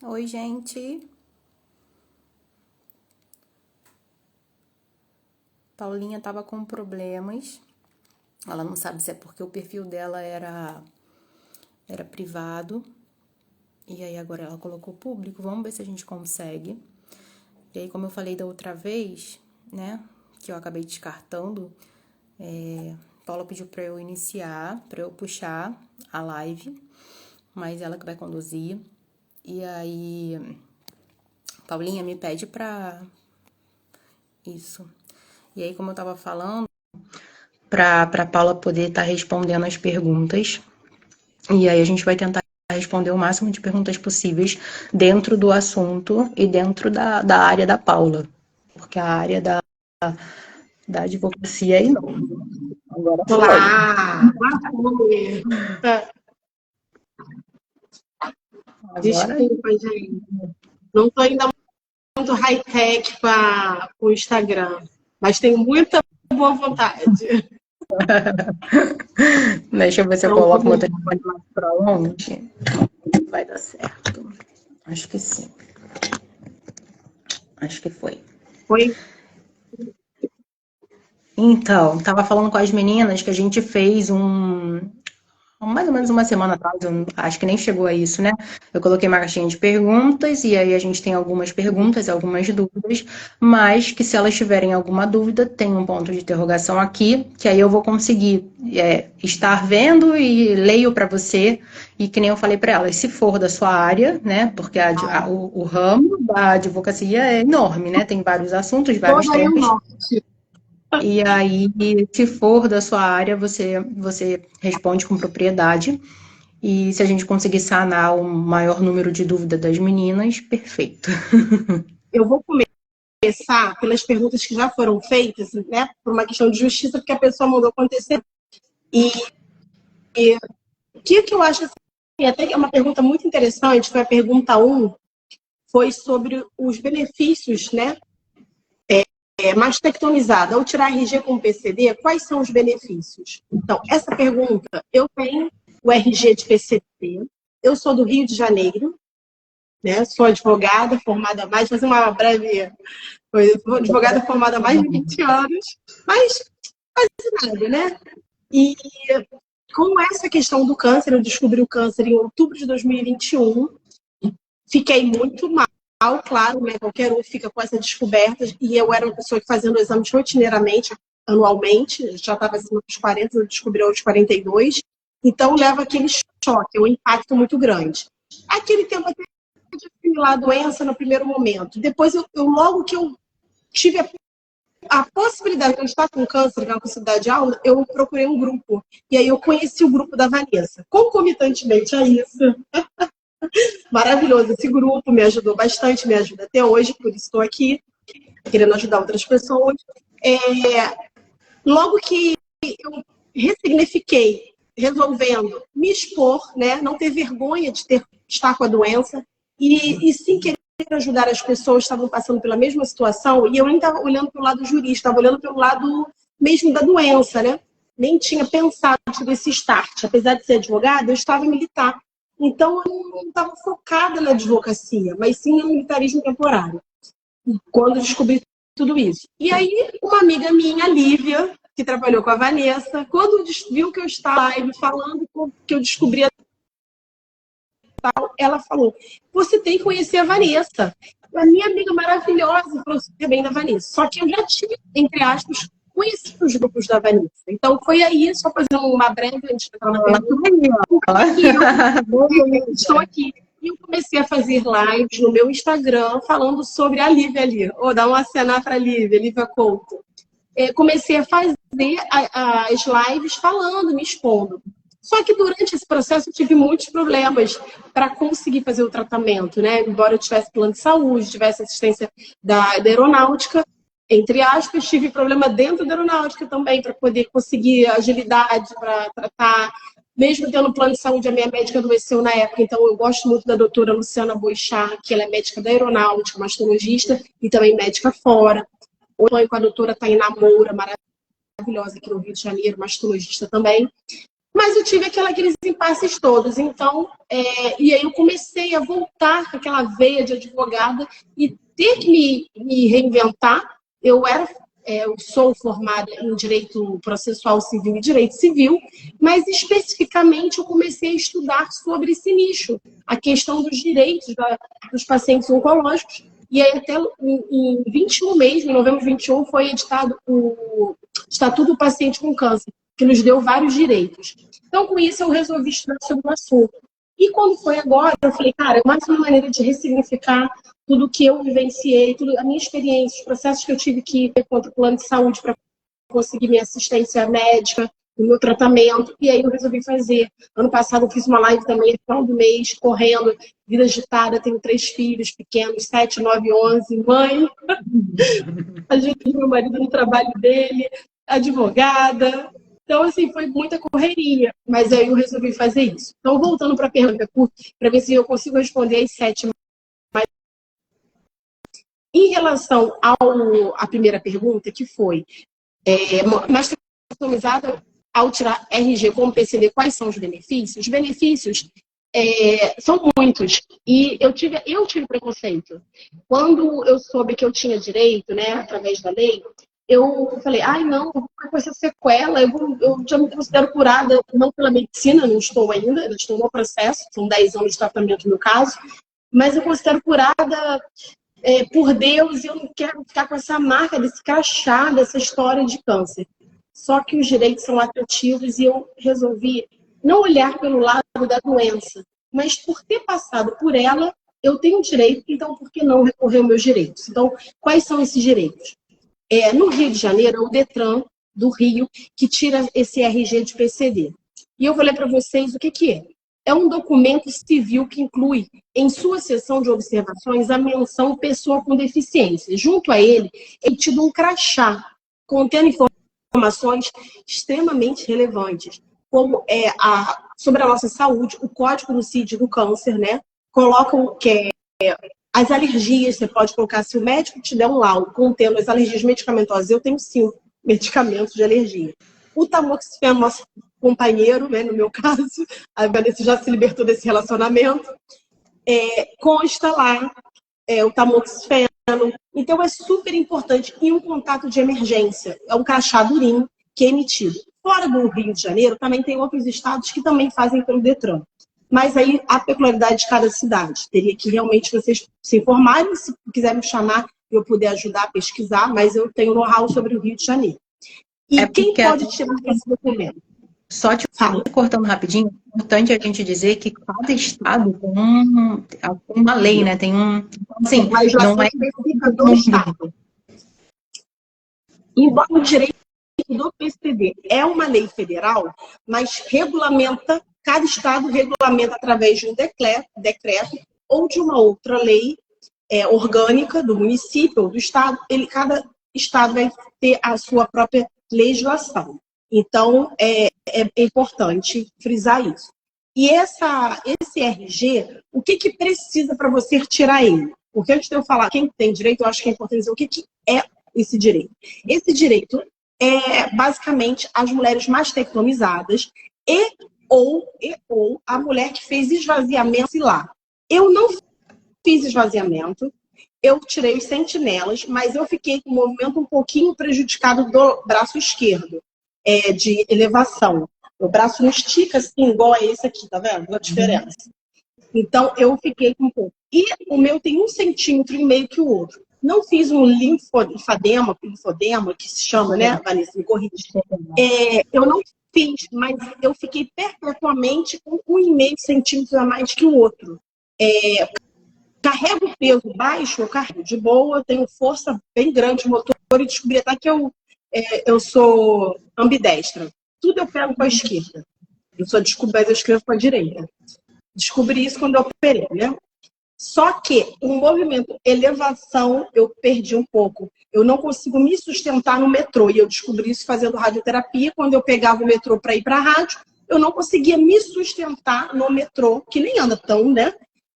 Oi, gente. Paulinha tava com problemas. Ela não sabe se é porque o perfil dela era privado. E aí agora ela colocou público. Vamos ver se a gente consegue. E aí, como eu falei da outra vez, né, que eu acabei descartando, Paula pediu pra eu iniciar, pra eu puxar a live, mas ela que vai conduzir. E aí, Paulinha me pede pra isso. E aí, como eu tava falando, para Paula poder estar respondendo as perguntas. E aí a gente vai tentar responder o máximo de perguntas possíveis dentro do assunto e dentro da área da Paula. Porque a área da advocacia é enorme. Agora foi. Olá! Oi. Agora Desculpa, gente. Não estou ainda muito high-tech para o Instagram, mas tenho muita boa vontade. deixa eu ver se eu Então, coloco meu vamos. telefone mais pra longe. Vai dar certo. Acho que sim. Acho que foi. Foi? Então, tava falando com as meninas que a gente fez mais ou menos uma semana atrás, eu acho que nem chegou a isso, né? Eu coloquei uma caixinha de perguntas e aí a gente tem algumas perguntas, algumas dúvidas, mas que se elas tiverem alguma dúvida, tem um ponto de interrogação aqui, que aí eu vou conseguir estar vendo e leio para você, e que nem eu falei para elas, se for da sua área, né? Porque o ramo da advocacia é enorme, né? Tem vários assuntos, vários Toda aí o temas. norte. E aí, se for da sua área, você responde com propriedade. E se a gente conseguir sanar o maior número de dúvidas das meninas, perfeito. Eu vou começar pelas perguntas que já foram feitas, né? Por uma questão de justiça, porque a pessoa mandou acontecer. E o que eu acho assim, até que é uma pergunta muito interessante, foi a pergunta 1, foi sobre os benefícios, né? Mastectomizada, ao tirar RG com PCD, quais são os benefícios? Então, essa pergunta, eu tenho o RG de PCD, eu sou do Rio de Janeiro, né? Sou advogada formada há mais, fazer uma breve coisa, sou advogada formada há mais de 20 anos, mas quase nada, né? E com essa questão do câncer, eu descobri o câncer em outubro de 2021, fiquei muito mal, claro, né? Qualquer um fica com essa descoberta. E eu era uma pessoa que fazia exames rotineiramente, anualmente, já estava acima dos 40, eu descobri aos 42. Então, leva aquele choque, um impacto muito grande. Aquele tempo até de assimilar a doença no primeiro momento. Depois, logo que eu tive a possibilidade de eu estar com câncer, que é uma possibilidade alta, eu procurei um grupo. E aí eu conheci o grupo da Vanessa. Concomitantemente a isso, maravilhoso. Esse grupo me ajudou bastante, me ajuda até hoje, por isso estou aqui, querendo ajudar outras pessoas. É, logo que eu ressignifiquei, resolvendo me expor, né, não ter vergonha de estar com a doença e sim querer ajudar as pessoas que estavam passando pela mesma situação, e eu nem estava olhando pelo lado jurídico, estava olhando pelo lado mesmo da doença, né? Nem tinha pensado nesse start. Apesar de ser advogada, eu estava em militar. Então, eu não estava focada na advocacia, mas sim no militarismo temporário, quando eu descobri tudo isso. E aí, uma amiga minha, Lívia, que trabalhou com a Vanessa, quando viu que eu estava falando que eu descobri, ela falou, você tem que conhecer a Vanessa. A minha amiga maravilhosa falou super bem da Vanessa. Só que eu já tinha, entre aspas, conhecido os grupos da Vanessa. Então, foi aí, só fazendo uma breve, antes de entrar na pergunta, estou aqui. E eu comecei a fazer lives no meu Instagram falando sobre a Lívia ali. Vou dar uma cena para a Lívia Couto. Comecei a fazer as lives falando, me expondo. Só que durante esse processo eu tive muitos problemas para conseguir fazer o tratamento, né? Embora eu tivesse plano de saúde, tivesse assistência da aeronáutica, entre aspas, tive problema dentro da aeronáutica também para poder conseguir agilidade para tratar. Mesmo tendo plano de saúde, a minha médica adoeceu na época, então eu gosto muito da doutora Luciana Boixá, que ela é médica da aeronáutica, mastologista e também médica fora. Hoje com a doutora Tainá Moura, maravilhosa aqui no Rio de Janeiro, mastologista também. Mas eu tive aqueles impasses todos. Então, e aí eu comecei a voltar com aquela veia de advogada e ter que me reinventar. Eu sou formada em Direito Processual Civil e Direito Civil, mas especificamente eu comecei a estudar sobre esse nicho, a questão dos direitos dos pacientes oncológicos. E aí até em 21 mesmo, em novembro de 21, foi editado o Estatuto do Paciente com Câncer, que nos deu vários direitos. Então, com isso, eu resolvi estudar sobre o assunto. E quando foi agora, eu falei, cara, é mais uma maneira de ressignificar tudo que eu vivenciei, a minha experiência, os processos que eu tive que ir contra o plano de saúde para conseguir minha assistência médica, o meu tratamento, e aí eu resolvi fazer. Ano passado eu fiz uma live também, final do mês, correndo, vida agitada, tenho 3 filhos pequenos, 7, 9, 11, mãe, ajudo meu marido no trabalho dele, advogada. Então, assim, foi muita correria, mas aí eu resolvi fazer isso. Então, voltando para a pergunta, para ver se eu consigo responder as 7. Mas, em relação à primeira pergunta, que foi, mais customizada, ao tirar RG como PCD, quais são os benefícios? Os benefícios são muitos. E eu tive preconceito. Quando eu soube que eu tinha direito, né, através da lei, eu falei, não, vou ficar com essa sequela, eu já me considero curada, não pela medicina, não estou ainda, eu estou no processo, são 10 anos de tratamento no caso, mas eu considero curada por Deus e eu não quero ficar com essa marca desse crachá, dessa história de câncer. Só que os direitos são atrativos e eu resolvi não olhar pelo lado da doença, mas por ter passado por ela, eu tenho direito, então por que não recorrer aos meus direitos? Então, quais são esses direitos? No Rio de Janeiro, é o Detran do Rio que tira esse RG de PCD. E eu vou ler para vocês o que é. É um documento civil que inclui, em sua seção de observações, a menção pessoa com deficiência. Junto a ele, é tido um crachá contendo informações extremamente relevantes, como sobre a nossa saúde, o código do CID do câncer, né? Colocam que as alergias, você pode colocar, se o médico te der um laudo contendo as alergias medicamentosas, eu tenho 5 medicamentos de alergia. O tamoxifeno, nosso companheiro, né, no meu caso, a Vanessa já se libertou desse relacionamento, consta lá o tamoxifeno. Então, é super importante. E um contato de emergência, é um crachá durinho que é emitido. Fora do Rio de Janeiro, também tem outros estados que também fazem pelo Detran. Mas aí a peculiaridade de cada cidade. Teria que realmente vocês se informarem, se quiser me chamar, eu puder ajudar a pesquisar, mas eu tenho know-how sobre o Rio de Janeiro. E quem pode tirar esse documento? Só te cortando rapidinho, é importante a gente dizer que cada estado tem uma lei, né? Tem um... Assim, a legislação não é específica do estado. Embora o direito do PCD é uma lei federal, mas cada estado regulamenta através de um decreto ou de uma outra lei orgânica do município ou do estado. Cada estado vai ter a sua própria legislação. Então, é importante frisar isso. E esse RG, o que precisa para você tirar ele? Porque antes de eu falar quem tem direito, eu acho que é importante dizer o que é esse direito. Esse direito é, basicamente, as mulheres mastectomizadas ou a mulher que fez esvaziamento axilar. Eu não fiz esvaziamento, eu tirei os sentinelas, mas eu fiquei com o movimento um pouquinho prejudicado do braço esquerdo, de elevação. O braço não estica assim, igual a esse aqui, tá vendo? A diferença. Então, eu fiquei com um pouco. E o meu tem 1,5 centímetros que o outro. Não fiz um linfodema, que se chama, né, Vanessa? Me corrige. Eu não fiz, mas eu fiquei perpetuamente com 1,5 centímetros a mais que o outro. Carrego peso baixo, eu carrego de boa, eu tenho força bem grande no motor e descobri até que eu sou ambidestra. Tudo eu pego com a esquerda. Eu só descobri, mas eu escrevo com a direita. Descobri isso quando eu operei, né? Só que o movimento elevação eu perdi um pouco. Eu não consigo me sustentar no metrô. E eu descobri isso fazendo radioterapia. Quando eu pegava o metrô para ir para a rádio, eu não conseguia me sustentar no metrô, que nem anda tão, né?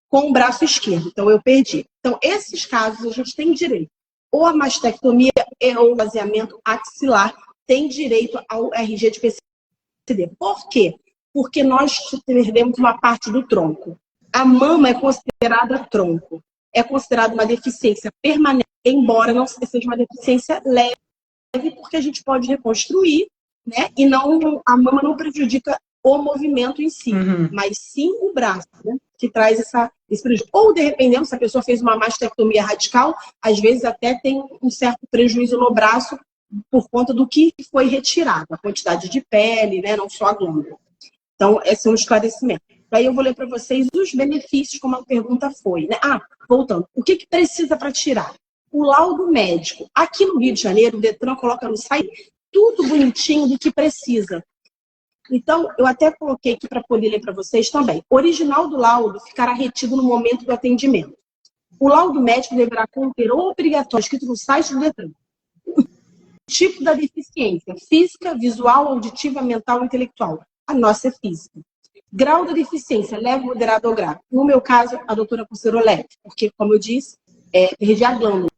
Com o braço esquerdo. Então, eu perdi. Então, esses casos a gente tem direito. Ou a mastectomia ou o esvaziamento axilar tem direito ao RG de PCD. Por quê? porque nós perdemos uma parte do tronco. A mama é considerada tronco. É considerada uma deficiência permanente, embora não seja uma deficiência leve, porque a gente pode reconstruir, né? E não, a mama não prejudica o movimento em si, mas sim o braço, né? Que traz esse prejuízo. Ou, dependendo, se a pessoa fez uma mastectomia radical, às vezes até tem um certo prejuízo no braço por conta do que foi retirado, a quantidade de pele, né? Não só a glândula. Então, esse é um esclarecimento. Daí eu vou ler para vocês os benefícios, como a pergunta foi, né? Voltando. O que precisa para tirar? O laudo médico. Aqui no Rio de Janeiro, o Detran coloca no site tudo bonitinho do que precisa. Então, eu até coloquei aqui para poder ler para vocês também. O original do laudo ficará retido no momento do atendimento. O laudo médico deverá conter obrigatório, escrito no site do Detran, o tipo da deficiência, física, visual, auditiva, mental, intelectual. A nossa é física. Grau da deficiência, leve, moderado ou grave. No meu caso, a doutora considerou leve, porque, como eu disse, perdi a glândula.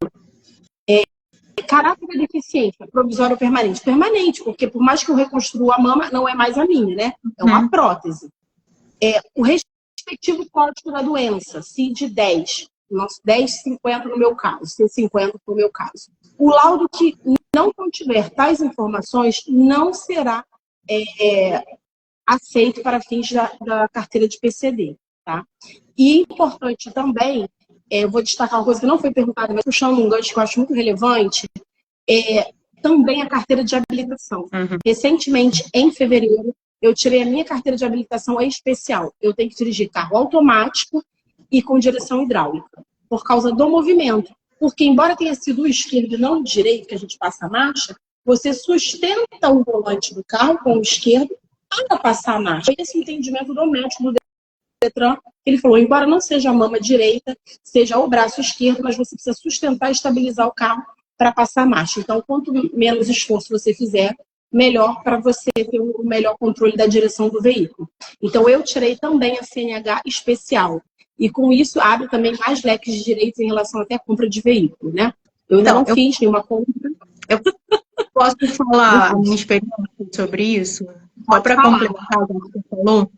Caráter da deficiência, provisório ou permanente? Permanente, porque por mais que eu reconstrua a mama, não é mais a minha, né? É uma prótese. O respectivo código da doença, CID-10, 1050 no meu caso, C50 no meu caso. O laudo que não contiver tais informações não será aceito para fins da carteira de PCD, tá? E importante também, eu vou destacar uma coisa que não foi perguntada, mas puxando um gancho que eu acho muito relevante, também a carteira de habilitação. Recentemente, em fevereiro, eu tirei a minha carteira de habilitação especial. Eu tenho que dirigir carro automático e com direção hidráulica, por causa do movimento. Porque, embora tenha sido o esquerdo e não o direito que a gente passa a marcha, você sustenta o volante do carro com o esquerdo para passar a marcha. Esse entendimento do médico do Detran, ele falou, embora não seja a mama direita, seja o braço esquerdo, mas você precisa sustentar e estabilizar o carro para passar a marcha. Então, quanto menos esforço você fizer, melhor para você ter o melhor controle da direção do veículo. Então, eu tirei também a CNH especial. E com isso, abre também mais leques de direitos em relação até à compra de veículo, né? Eu ainda não fiz nenhuma compra. Eu posso falar a minha experiência sobre isso? Só para complementar o que você falou.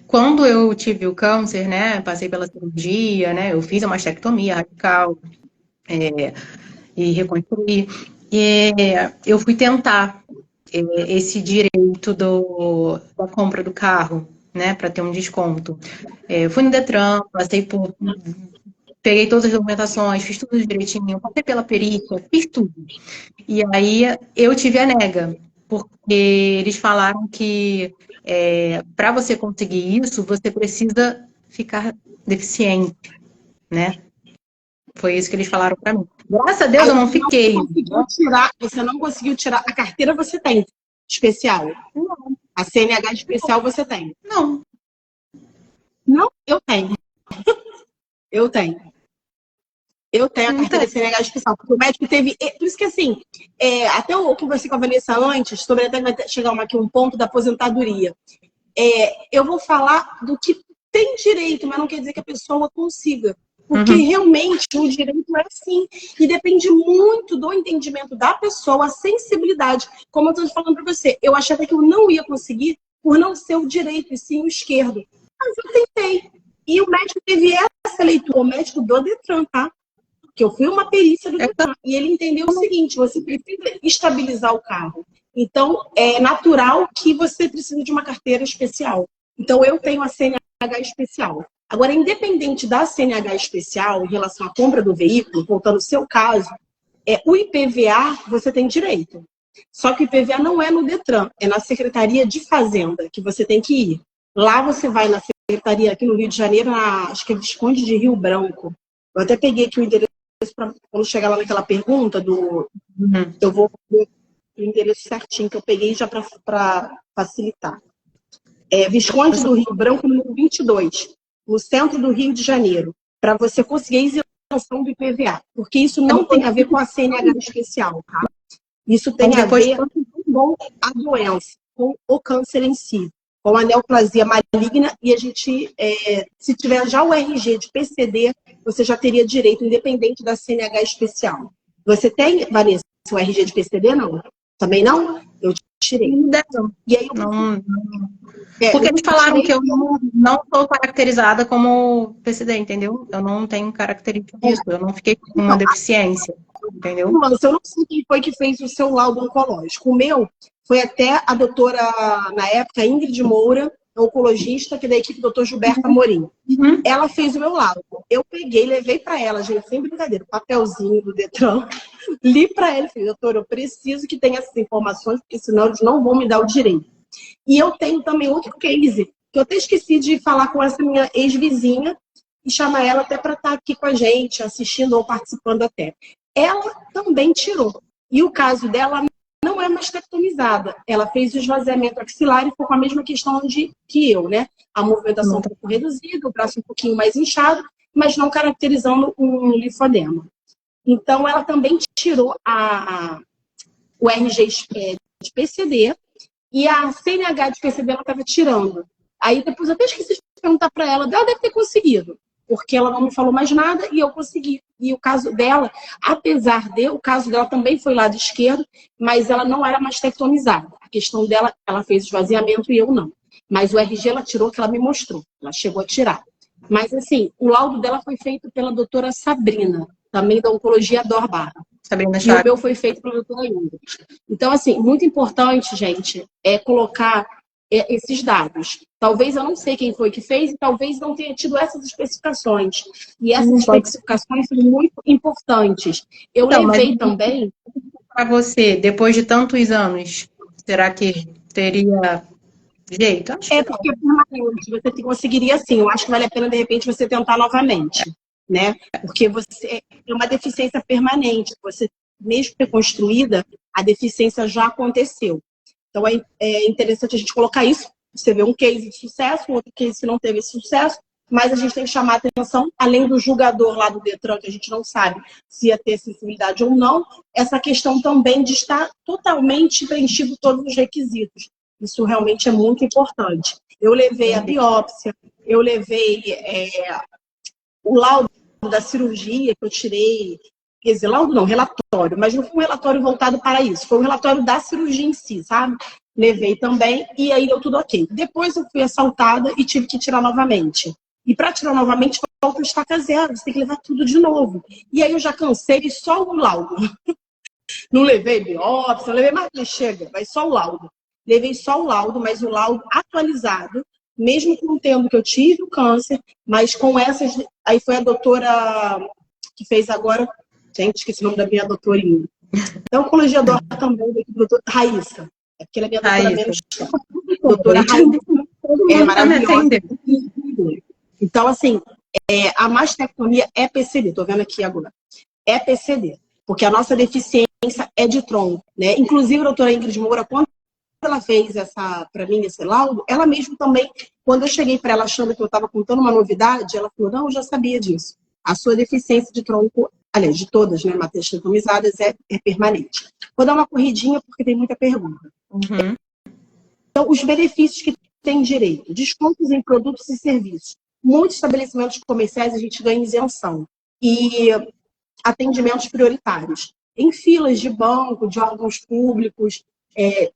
Quando eu tive o câncer, né? Passei pela cirurgia, né? Eu fiz a mastectomia radical e reconstruí. E eu fui tentar esse direito da compra do carro, né? Para ter um desconto. Fui no Detran, peguei todas as documentações, fiz tudo direitinho, passei pela perícia, fiz tudo. E aí eu tive a nega, porque eles falaram que para você conseguir isso, você precisa ficar deficiente, né? Foi isso que eles falaram para mim. Graças a Deus eu não fiquei. Você não conseguiu tirar. A carteira você tem, especial? Não. A CNH especial você tem? Não. Não, eu tenho. Eu tenho. Eu tenho a carteira de CNH especial, porque o médico teve... Por isso que, assim, até eu conversei com a Vanessa antes, sobre até vai chegar aqui um ponto da aposentadoria. Eu vou falar do que tem direito, mas não quer dizer que a pessoa consiga. Porque realmente o direito é assim. E depende muito do entendimento da pessoa, a sensibilidade. Como eu estou falando para você, eu achei até que eu não ia conseguir por não ser o direito, e sim o esquerdo. Mas eu tentei. E o médico teve essa leitura, o médico do Detran, tá? Que eu fui uma perícia do Detran. E ele entendeu o seguinte, você precisa estabilizar o carro. Então, é natural que você precise de uma carteira especial. Então, eu tenho a CNH especial. Agora, independente da CNH especial em relação à compra do veículo, voltando ao seu caso, o IPVA você tem direito. Só que o IPVA não é no Detran, é na Secretaria de Fazenda que você tem que ir. Lá você vai na Secretaria, aqui no Rio de Janeiro, acho que é Visconde de Rio Branco. Eu até peguei aqui o endereço para quando chegar lá naquela pergunta eu vou ver o endereço certinho que eu peguei já para facilitar. Visconde do Rio Branco, número 22, no centro do Rio de Janeiro, para você conseguir a isenção do IPVA, porque isso não tem a ver com a CNH especial, tá? Isso tem a ver com a doença, com o câncer em si, com a neoplasia maligna, e a gente, se tiver já o RG de PCD, você já teria direito, independente da CNH especial. Você tem, Vanessa, o RG de PCD, não? Também não? Eu tirei. Não deram. E aí Porque eles falaram que eu não sou caracterizada como PCD, entendeu? Eu não tenho característica disso, eu não fiquei com uma deficiência, entendeu? Mas eu não sei quem foi que fez o seu laudo oncológico. O meu foi até a doutora, na época, Ingrid Moura, oncologista, que é da equipe do Dr. Gilberto Amorim. Ela fez o meu laudo. Eu peguei, levei para ela, gente, sem brincadeira, papelzinho do Detran, li para ela e falei, doutora, eu preciso que tenha essas informações, porque senão eles não vão me dar o direito. E eu tenho também outro case, que eu até esqueci de falar com essa minha ex-vizinha e chamar ela até para estar aqui com a gente, assistindo ou participando até. Ela também tirou. E o caso dela não é mastectomizada. Ela fez o esvaziamento axilar e ficou com a mesma questão que eu, né? A movimentação um pouco reduzida, o braço um pouquinho mais inchado, mas não caracterizando um linfodema. Então, ela também tirou o RG de PCD e a CNH de PCD ela estava tirando. Aí depois eu até esqueci de perguntar para ela, ela deve ter conseguido, porque ela não me falou mais nada e eu consegui. E o caso dela, apesar de, o caso dela também foi lado esquerdo, mas ela não era mastectomizada. A questão dela, ela fez esvaziamento e eu não. Mas o RG ela tirou, que ela me mostrou. Ela chegou a tirar. Mas assim, o laudo dela foi feito pela doutora Sabrina, também da Oncologia Dor Barra. Sabrina E Chagas. o meu foi feito pela doutora Ingrid. Então, assim, muito importante, gente, é colocar esses dados. Talvez eu não sei quem foi que fez e talvez não tenha tido essas especificações. E essas especificações são muito importantes. Eu levei também... Para você, depois de tantos anos, será que teria jeito? Acho que porque é permanente, você conseguiria sim. Eu acho que vale a pena, de repente, você tentar novamente, né? Porque você é uma deficiência permanente. Você, mesmo reconstruída, a deficiência já aconteceu. Então, é interessante a gente colocar isso. Você vê um case de sucesso, outro case que não teve esse sucesso, mas a gente tem que chamar a atenção, além do julgador lá do Detran, que a gente não sabe se ia ter sensibilidade ou não, essa questão também de estar totalmente preenchido todos os requisitos. Isso realmente é muito importante. Eu levei a biópsia, eu levei o laudo da cirurgia que eu tirei, quer dizer, laudo não, relatório, mas não foi um relatório voltado para isso, foi um relatório da cirurgia em si, sabe? Levei também e aí deu tudo ok. Depois eu fui assaltada e tive que tirar novamente. E para tirar novamente, falta estaca zero, você tem que levar tudo de novo. E aí eu já cansei e só o laudo. Não levei biópsia, não levei mais, chega, vai só o laudo. Levei só o laudo, mas o laudo atualizado, mesmo contendo que eu tive o câncer, mas com essas... Aí foi a doutora que fez agora... Gente, esqueci o nome da minha doutorinha. Então, oncologia dor também, da doutora Raíssa. É porque ela é minha doutora menos... Doutora Raíssa. É maravilhosa. Então, assim, a mastectomia é PCD. Estou vendo aqui agora. É PCD. Porque a nossa deficiência é de tronco, né? Inclusive, a doutora Ingrid Moura, quando ela fez para mim esse laudo, ela mesmo também, quando eu cheguei para ela achando que eu estava contando uma novidade, ela falou, não, eu já sabia disso. A sua deficiência de tronco, aliás, de todas, né, mastectomizadas, é permanente. Vou dar uma corridinha porque tem muita pergunta. Então, os benefícios que tem direito, descontos em produtos e serviços. Muitos estabelecimentos comerciais a gente ganha isenção. E atendimentos prioritários. Em filas de banco, de órgãos públicos.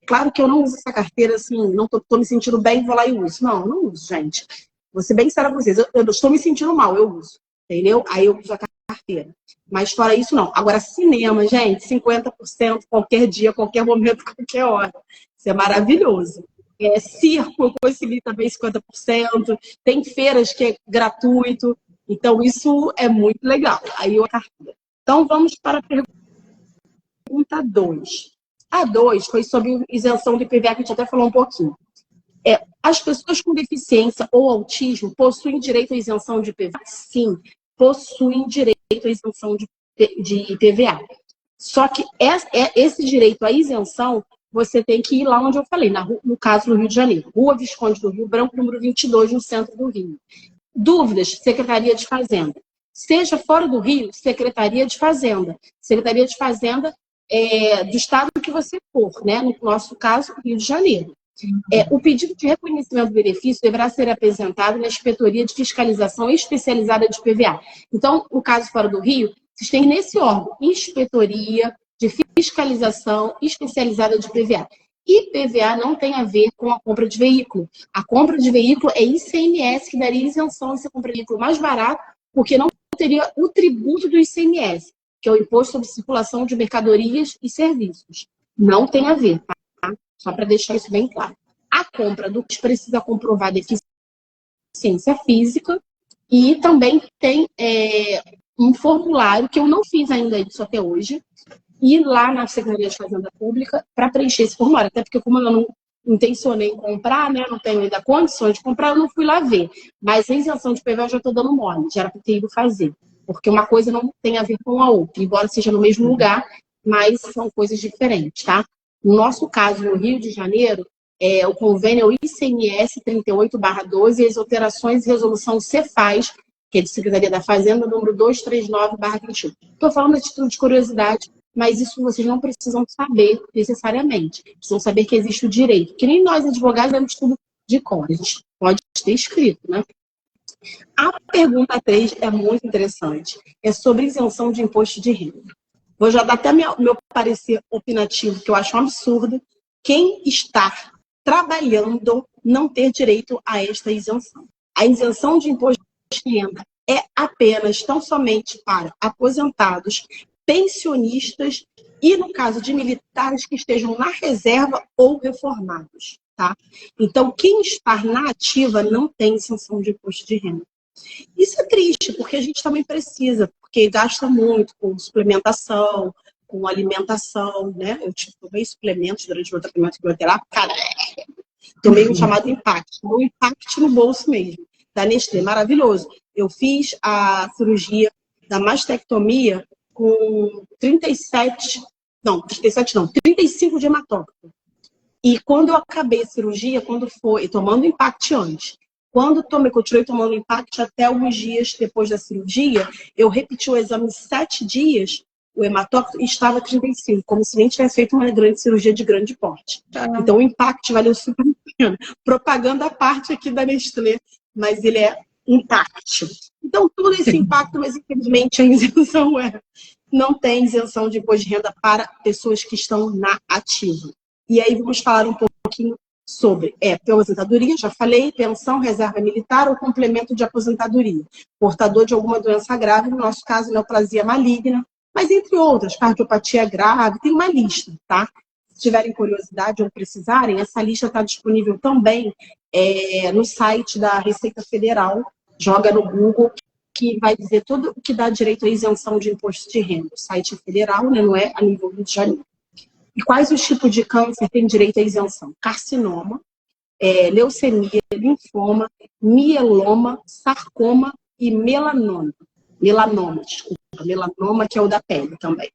Claro que eu não uso essa carteira assim, não estou me sentindo bem, vou lá e uso. Não uso, gente. Vou ser bem séria com vocês. Eu estou me sentindo mal, eu uso. Entendeu? Aí eu uso a carteira. Mas fora isso, não. Agora, cinema, gente, 50%, qualquer dia, qualquer momento, qualquer hora. Isso é maravilhoso. Circo, eu consegui também 50%. Tem feiras que é gratuito. Então, isso é muito legal. Aí eu a carteira. Então, vamos para a pergunta 2. A 2 foi sobre isenção do IPVA, que a gente até falou um pouquinho. As pessoas com deficiência ou autismo possuem direito à isenção de IPVA? Sim, possuem direito à isenção de IPVA. Só que esse direito à isenção, você tem que ir lá onde eu falei, no caso, no Rio de Janeiro. Rua Visconde do Rio Branco, número 22, no centro do Rio. Dúvidas, Secretaria de Fazenda. Seja fora do Rio, Secretaria de Fazenda. Secretaria de Fazenda do estado que você for, né? No nosso caso, Rio de Janeiro. O pedido de reconhecimento do benefício deverá ser apresentado na Inspetoria de Fiscalização Especializada de PVA. Então, no caso fora do Rio, vocês têm nesse órgão, Inspetoria de Fiscalização Especializada de PVA. IPVA não tem a ver com a compra de veículo. A compra de veículo é ICMS, que daria isenção se você comprar veículo mais barato, porque não teria o tributo do ICMS, que é o Imposto sobre Circulação de Mercadorias e Serviços. Não tem a ver, tá? Só para deixar isso bem claro. A compra do que precisa comprovar deficiência física e também tem um formulário, que eu não fiz ainda isso até hoje, ir lá na Secretaria de Fazenda Pública para preencher esse formulário. Até porque, como eu não intencionei em comprar, né, não tenho ainda condições de comprar, eu não fui lá ver. Mas a isenção de PVA eu já estou dando mole, já era para ter ido fazer. Porque uma coisa não tem a ver com a outra, embora seja no mesmo lugar, mas são coisas diferentes, tá? No nosso caso, no Rio de Janeiro, o convênio é o ICMS 38/12 e as alterações e resolução Cefaz, que é de Secretaria da Fazenda, número 239/21. Estou falando a título de curiosidade, mas isso vocês não precisam saber necessariamente. Precisam saber que existe o direito. Que nem nós, advogados, damos tudo de cor. A gente pode ter escrito, né? A pergunta 3 é muito interessante. É sobre isenção de imposto de renda. Vou já dar até meu parecer opinativo, que eu acho um absurdo quem está trabalhando não ter direito a esta isenção. A isenção de imposto de renda é apenas, tão somente para aposentados, pensionistas e, no caso de militares que estejam na reserva ou reformados, tá? Então, quem está na ativa não tem isenção de imposto de renda. Isso é triste, porque a gente também precisa, porque gasta muito com suplementação, com alimentação, né? Eu tomei suplementos durante o meu tratamento quimioterápico, cara, tomei um chamado Impact, um Impact no bolso mesmo, da Nestlé, maravilhoso. Eu fiz a cirurgia da mastectomia com 35 de hematócrito. E quando eu acabei a cirurgia, tomando Impact antes, continuei tomando Impact até alguns dias depois da cirurgia, eu repeti o exame 7 dias, o hematócrito estava 35, como se nem tivesse feito uma grande cirurgia de grande porte. Então o Impact valeu super a pena. Propaganda à parte aqui da Nestlé, mas ele é Impact. Então todo esse impacto, mas infelizmente a isenção não tem isenção de imposto de renda para pessoas que estão na ativa. E aí vamos falar um pouquinho sobre aposentadoria, já falei, pensão, reserva militar ou complemento de aposentadoria. Portador de alguma doença grave, no nosso caso, neoplasia maligna, mas entre outras, cardiopatia grave, tem uma lista, tá? Se tiverem curiosidade ou precisarem, essa lista está disponível também no site da Receita Federal, joga no Google, que vai dizer tudo o que dá direito à isenção de imposto de renda. O site é federal, né, não é a nível Rio de Janeiro. E quais os tipos de câncer têm direito à isenção? Carcinoma, leucemia, linfoma, mieloma, sarcoma e melanoma. Melanoma, que é o da pele também.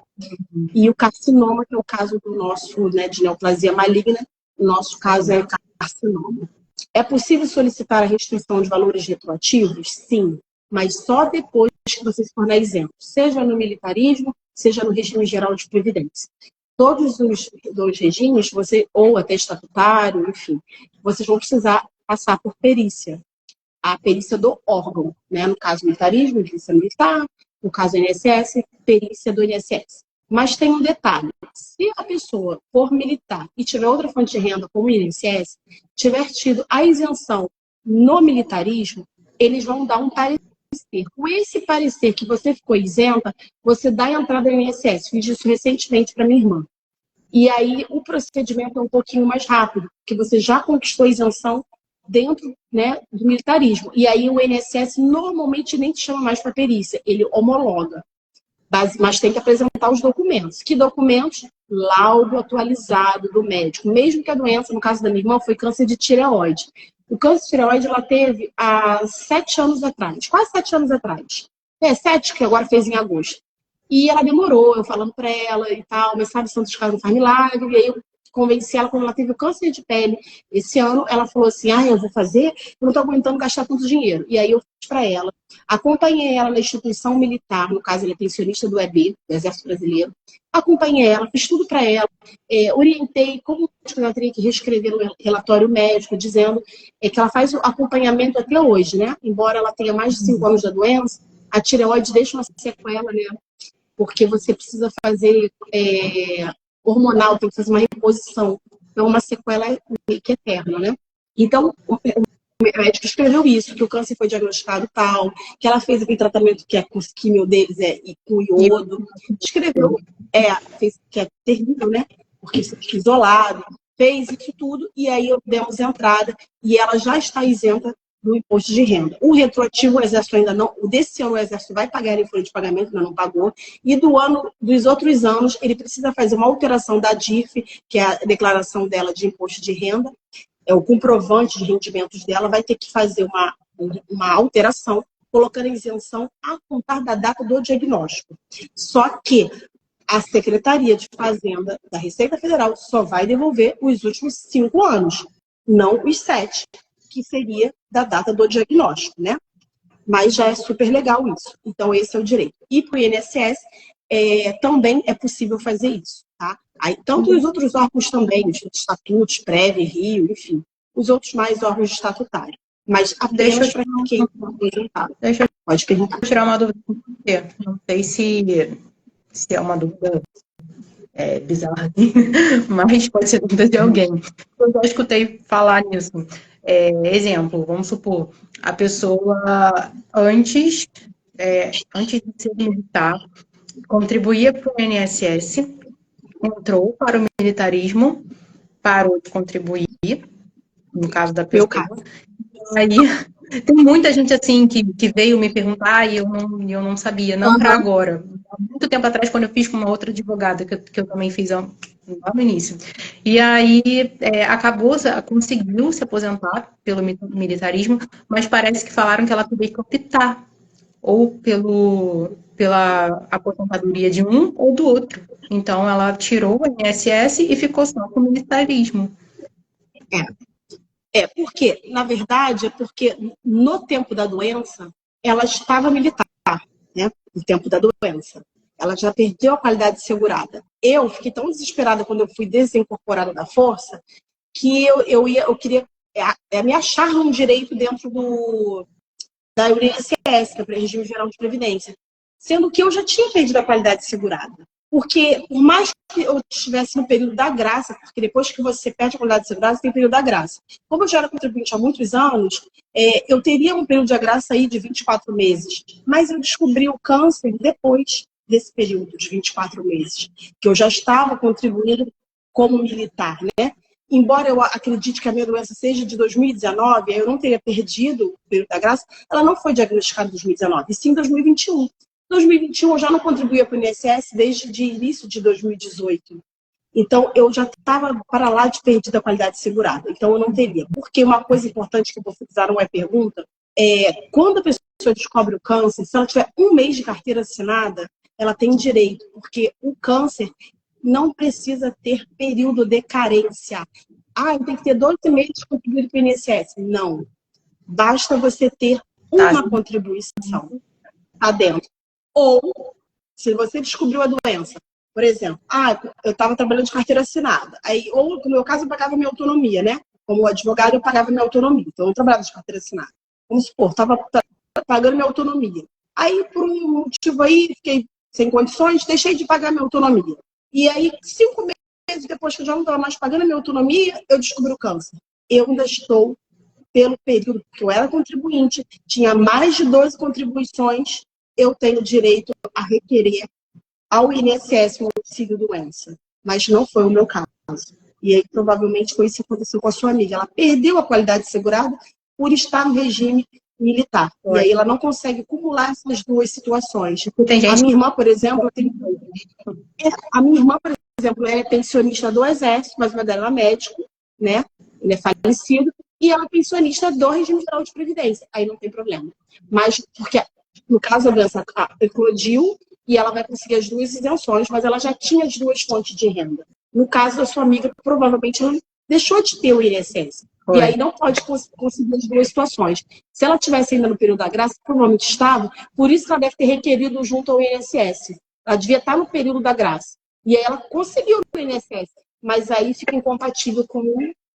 E o carcinoma, que é o caso do nosso, né, de neoplasia maligna, o nosso caso é carcinoma. É possível solicitar a restrição de valores retroativos? Sim, mas só depois que você se tornar isento, seja no militarismo, seja no regime geral de previdência. Todos os regimes, ou até estatutário, enfim, vocês vão precisar passar por perícia. A perícia do órgão, né? No caso militarismo, perícia militar, no caso INSS, perícia do INSS. Mas tem um detalhe, se a pessoa for militar e tiver outra fonte de renda, como o INSS, tiver tido a isenção no militarismo, eles vão dar um parecer. Com esse parecer que você ficou isenta, você dá a entrada no INSS. Fiz isso recentemente para minha irmã. E aí o procedimento é um pouquinho mais rápido, porque você já conquistou a isenção dentro, né, do militarismo. E aí o INSS normalmente nem te chama mais para perícia, ele homologa. Mas tem que apresentar os documentos. Que documentos? Laudo atualizado do médico. Mesmo que a doença, no caso da minha irmã, foi câncer de tireoide. O câncer de tireoide ela teve há 7 anos atrás, quase 7 anos atrás. 7, que agora fez em agosto. E ela demorou, eu falando para ela e tal, mas sabe, Santos Carlos não faz milagre. E aí eu convenci ela, quando ela teve o câncer de pele esse ano, ela falou assim, eu vou fazer, eu não estou aguentando gastar tanto dinheiro. E aí eu fiz para ela, acompanhei ela na instituição militar, no caso ela é pensionista do EB, do Exército Brasileiro, acompanhei ela, fiz tudo para ela, orientei como ela teria que reescrever o relatório médico, dizendo que ela faz o acompanhamento até hoje, né? Embora ela tenha mais de 5 anos da doença, a tireoide deixa uma sequela, né? Porque você precisa fazer hormonal, tem que fazer uma reposição Então, uma sequela é meio que eterna, né? Então, o médico escreveu isso, que o câncer foi diagnosticado tal, que ela fez aquele tratamento que é com os químio deles, com E iodo. Escreveu, fez, que é terrível, né? Porque você fica isolado, fez isso tudo, e aí demos entrada, e ela já está isenta do imposto de renda. O retroativo, o Exército ainda não, o desse ano o Exército vai pagar em folha de pagamento, ainda não pagou, e dos outros anos, ele precisa fazer uma alteração da DIF, que é a declaração dela de imposto de renda, o comprovante de rendimentos dela, vai ter que fazer uma alteração, colocando a isenção a contar da data do diagnóstico. Só que a Secretaria de Fazenda da Receita Federal só vai devolver os últimos 5 anos, não os 7, que seria da data do diagnóstico, né? Mas já é super legal isso. Então, esse é o direito. E para o INSS, também é possível fazer isso, tá? Aí, tanto os outros órgãos também, os estatutos, Prev, Rio, enfim, os outros mais órgãos estatutários. Mas apenas para quem está aposentado. Pode perguntar. Vou tirar uma dúvida com você. Não sei se é uma dúvida bizarra, mas pode ser dúvida de alguém. Eu já escutei falar nisso. Exemplo, vamos supor, a pessoa antes de ser militar, contribuía para o INSS, entrou para o militarismo, parou de contribuir, no caso da pessoa. Aí tem muita gente assim que veio me perguntar e eu não sabia, não para agora. Há muito tempo atrás, quando eu fiz com uma outra advogada, que eu também fiz lá no início. E aí conseguiu se aposentar pelo militarismo, mas parece que falaram que ela teria que optar ou pela aposentadoria de um ou do outro. Então ela tirou o INSS e ficou só com o militarismo. Porque, na verdade, porque no tempo da doença, ela estava militar, né? No tempo da doença. Ela já perdeu a qualidade segurada. Eu fiquei tão desesperada quando eu fui desincorporada da força, que eu queria me achar um direito dentro da INSS, que é o Regime Geral de Previdência. Sendo que eu já tinha perdido a qualidade segurada. Porque, por mais que eu estivesse no período da graça, porque depois que você perde a qualidade segurada, você tem o período da graça. Como eu já era contribuinte há muitos anos, eu teria um período de graça aí de 24 meses. Mas eu descobri o câncer depois desse período de 24 meses, que eu já estava contribuindo como militar, né? Embora eu acredite que a minha doença seja de 2019, eu não teria perdido o período da graça, ela não foi diagnosticada em 2019, e sim em 2021. Em 2021 eu já não contribuía para o INSS desde o início de 2018. Então, eu já estava para lá de perdida a qualidade segurada. Então, eu não teria. Porque uma coisa importante que você fizeram uma pergunta quando a pessoa descobre o câncer, se ela tiver 1 mês de carteira assinada, ela tem direito, porque o câncer não precisa ter período de carência. Eu tenho que ter 12 meses contribuído para o INSS. Não. Basta você ter uma contribuição adentro. Ou, se você descobriu a doença, por exemplo, eu estava trabalhando de carteira assinada. Ou, no meu caso, eu pagava minha autonomia, né? Como advogado, eu pagava minha autonomia. Então, eu trabalhava de carteira assinada. Vamos supor, estava pagando minha autonomia. Aí, por um motivo aí, fiquei sem condições, deixei de pagar minha autonomia. E aí, 5 meses depois que eu já não estava mais pagando a minha autonomia, eu descobri o câncer. Eu ainda estou pelo período, porque eu era contribuinte, tinha mais de 12 contribuições, eu tenho direito a requerer ao INSS um auxílio-doença. Mas não foi o meu caso. E aí, provavelmente, foi isso que aconteceu com a sua amiga. Ela perdeu a qualidade segurada por estar no regime militar. E aí ela não consegue acumular essas duas situações. A minha irmã, por exemplo, ela é pensionista do Exército, mas o pai dela é médico, né? Ele é falecido, e ela é pensionista do Regime Geral de Previdência. Aí não tem problema. Mas, porque, no caso, a doença eclodiu e ela vai conseguir as 2 isenções, mas ela já tinha as 2 fontes de renda. No caso da sua amiga, provavelmente ela deixou de ter o INSS. E aí não pode conseguir as 2 situações. Se ela estivesse ainda no período da graça, provavelmente estava, por isso que ela deve ter requerido junto ao INSS. Ela devia estar no período da graça. E aí ela conseguiu o INSS, mas aí fica incompatível com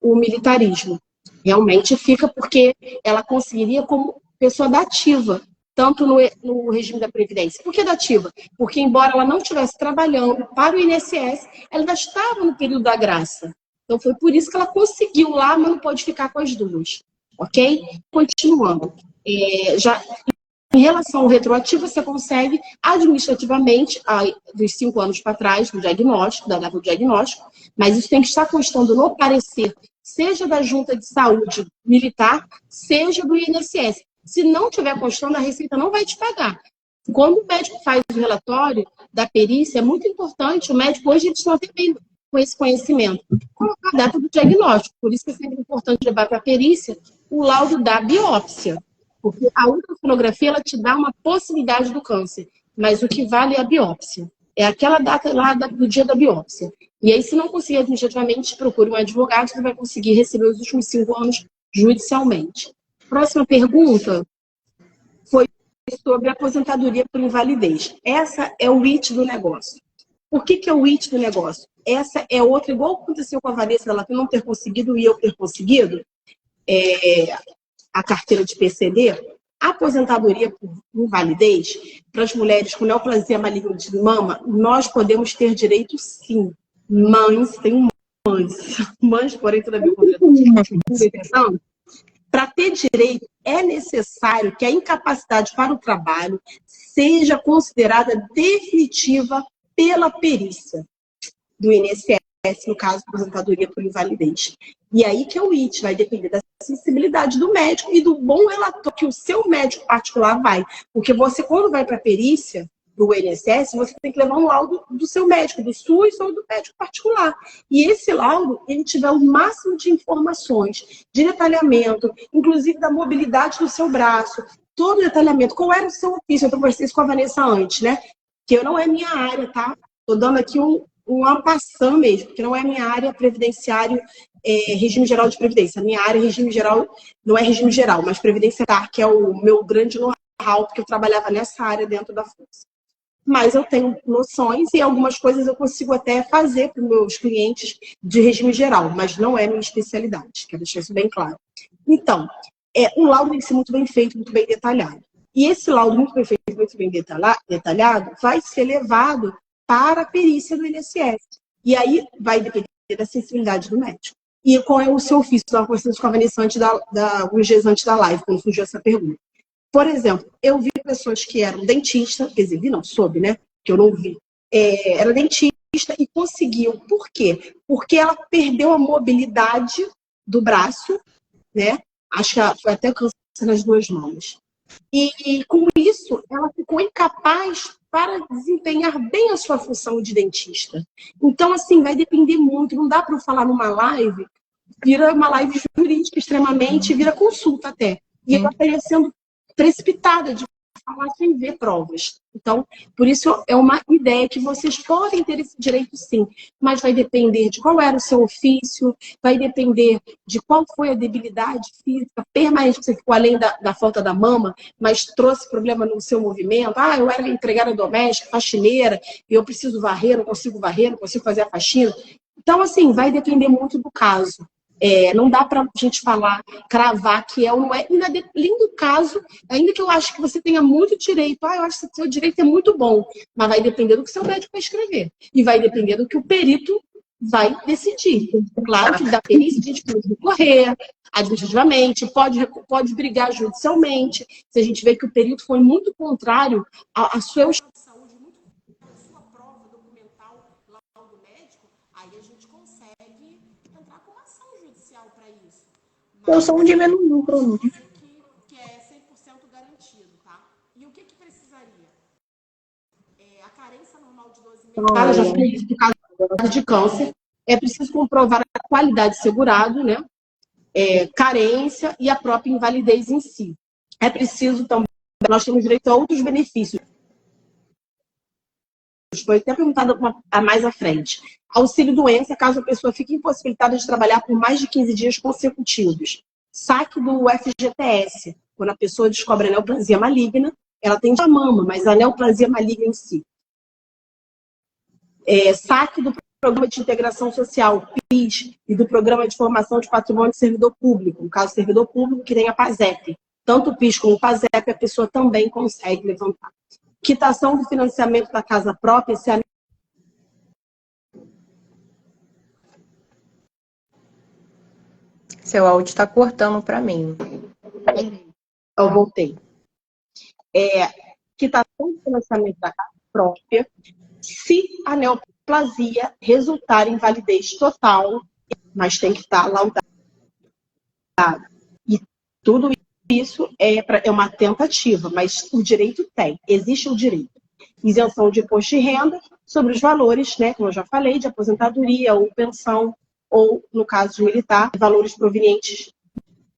o militarismo. Realmente fica porque ela conseguiria como pessoa da ativa, tanto no regime da Previdência. Por que da ativa? Porque, embora ela não estivesse trabalhando para o INSS, ela ainda estava no período da graça. Então, foi por isso que ela conseguiu lá, mas não pode ficar com as duas. Ok? Continuando. Já em relação ao retroativo, você consegue administrativamente, dos 5 anos para trás, do diagnóstico, da data do diagnóstico, mas isso tem que estar constando no parecer, seja da Junta de Saúde Militar, seja do INSS. Se não tiver constando, a Receita não vai te pagar. Quando o médico faz o relatório da perícia, é muito importante, o médico hoje eles estão atendendo com esse conhecimento, colocar a data do diagnóstico. Por isso que é sempre importante levar para a perícia o laudo da biópsia. Porque a ultrassonografia, ela te dá uma possibilidade do câncer, mas o que vale é a biópsia. É aquela data lá do dia da biópsia. E aí, se não conseguir administrativamente, procure um advogado, você vai conseguir receber os últimos 5 anos judicialmente. Próxima pergunta foi sobre aposentadoria por invalidez. Essa é o IT do negócio. Por que é o IT do negócio? Essa é outra, igual aconteceu com a Vanessa, ela não ter conseguido e eu ter conseguido, a carteira de PCD, a aposentadoria por invalidez, para as mulheres com neoplasia maligna de mama, nós podemos ter direito sim. Mães, tem mães, porém, todavia, para ter direito, é necessário que a incapacidade para o trabalho seja considerada definitiva pela perícia do INSS, no caso, aposentadoria por invalidez. E aí que é o IT, vai depender da sensibilidade do médico e do bom relatório que o seu médico particular vai. Porque você, quando vai para a perícia do INSS, você tem que levar um laudo do seu médico, do SUS ou do médico particular. E esse laudo, ele tiver o máximo de informações, de detalhamento, inclusive da mobilidade do seu braço, todo o detalhamento. Qual era o seu ofício? Eu conversei isso com a Vanessa antes, né? Que não é minha área, tá? Estou dando aqui um ampassão mesmo, porque não é minha área previdenciário, regime geral de previdência. A minha área é regime geral, não é regime geral, mas previdência TAR, que é o meu grande know-how, porque eu trabalhava nessa área dentro da força. Mas eu tenho noções e algumas coisas eu consigo até fazer para os meus clientes de regime geral, mas não é minha especialidade, quero deixar isso bem claro. Então, um laudo tem que ser muito bem feito, muito bem detalhado. E esse laudo muito bem feito, muito bem detalhado, vai ser levado para a perícia do INSS. E aí vai depender da sensibilidade do médico. E qual é o seu ofício? Eu estava conversando com a Vanessa alguns dias antes da live, quando surgiu essa pergunta. Por exemplo, eu vi pessoas que eram dentistas, quer dizer, soube, né? Que eu não vi. Era dentista e conseguiu. Por quê? Porque ela perdeu a mobilidade do braço, né? Acho que foi até câncer nas 2 mãos. E com isso, ela ficou incapaz para desempenhar bem a sua função de dentista. Então, assim, vai depender muito. Não dá para eu falar numa live, vira uma live jurídica extremamente, vira consulta até. E ela estaria sendo precipitada de falar sem ver provas. Então, por isso é uma ideia que vocês podem ter esse direito sim, mas vai depender de qual era o seu ofício, vai depender de qual foi a debilidade física permanente que você ficou além da falta da mama, mas trouxe problema no seu movimento. Eu era empregada doméstica, faxineira, e eu preciso varrer, não consigo fazer a faxina. Então, assim, vai depender muito do caso. Não dá para a gente falar, cravar que é ou não é. E além do caso, ainda que eu acho que você tenha muito direito, eu acho que o seu direito é muito bom, mas vai depender do que seu médico vai escrever. E vai depender do que o perito vai decidir. Claro que da perícia a gente pode recorrer administrativamente, pode brigar judicialmente. Se a gente vê que o perito foi muito contrário à sua saúde, muito contrário à sua prova documental lá do médico, aí a gente consegue entrar com uma ação judicial para isso. Eu sou um diminuiu para mim. Que é 100% garantido, tá? E o que precisaria? A carência normal de 12 meses. Ela já foi isso por causa de câncer. É preciso comprovar a qualidade segurado, né? Carência e a própria invalidez em si. É preciso também, nós temos direito a outros benefícios. Foi até perguntado mais à frente. Auxílio doença, caso a pessoa fique impossibilitada de trabalhar por mais de 15 dias consecutivos. Saque do FGTS, quando a pessoa descobre a neoplasia maligna, ela tem a mama, mas a neoplasia maligna em si. Saque do Programa de Integração Social, PIS, e do Programa de Formação de Patrimônio de Servidor Público, no caso, servidor público que tem a PASEP. Tanto o PIS como o PASEP, a pessoa também consegue levantar. Quitação do financiamento da casa própria, se a Seu áudio tá cortando para mim. Eu voltei. Que está com financiamento da casa própria, se a neoplasia resultar em validez total, mas tem que estar laudado. E tudo isso é uma tentativa, mas o direito tem, existe o direito. Isenção de imposto de renda sobre os valores, né, como eu já falei, de aposentadoria ou pensão, ou, no caso de militar, valores provenientes